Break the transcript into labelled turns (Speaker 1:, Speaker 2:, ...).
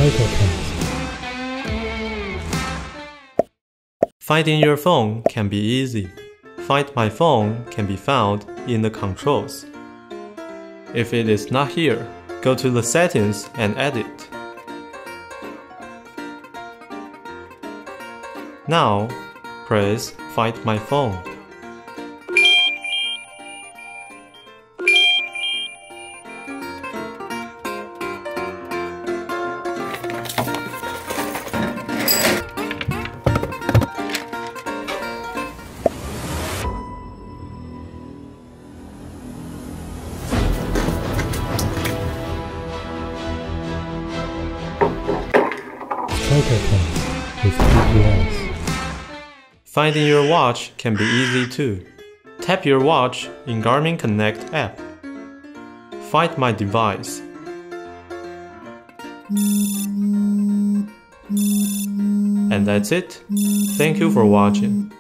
Speaker 1: Title text.
Speaker 2: Finding your phone can be easy. Find my phone can be found in the controls. If it is not here, go to the settings and edit. Now, press Find my phone.
Speaker 1: Title text with GPS.
Speaker 2: Finding your watch can be easy too. Tap your watch in Garmin Connect app. Find my device. And that's it. Thank you for watching.